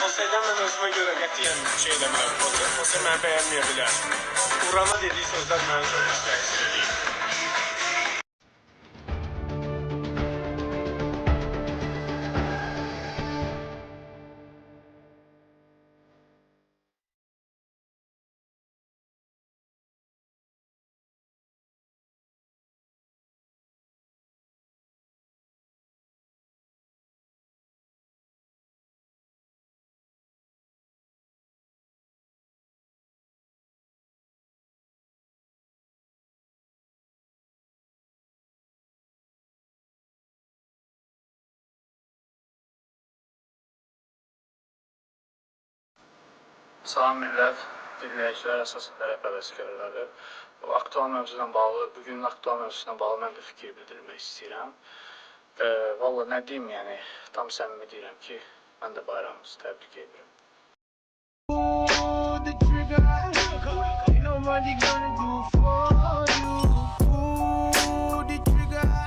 Konseydən mən özümə görə qətiyyən şey eləmirəm. Konsey məni bəyənməyə bilər. Urana dediyi sözlər məni çox pis təsir edir. Salam millət, dinləyicilər, əsas həvəskarları. Aktual mövzudan bağlı, bugünün aktual mövzusuna bağlı mən bir fikir bildirmək istəyirəm. Valla nə deyim, yəni, tam səmimi deyirəm ki, mən də bayramınızı təbrik edirəm. Pull the trigger, ain't nobody gonna do for you.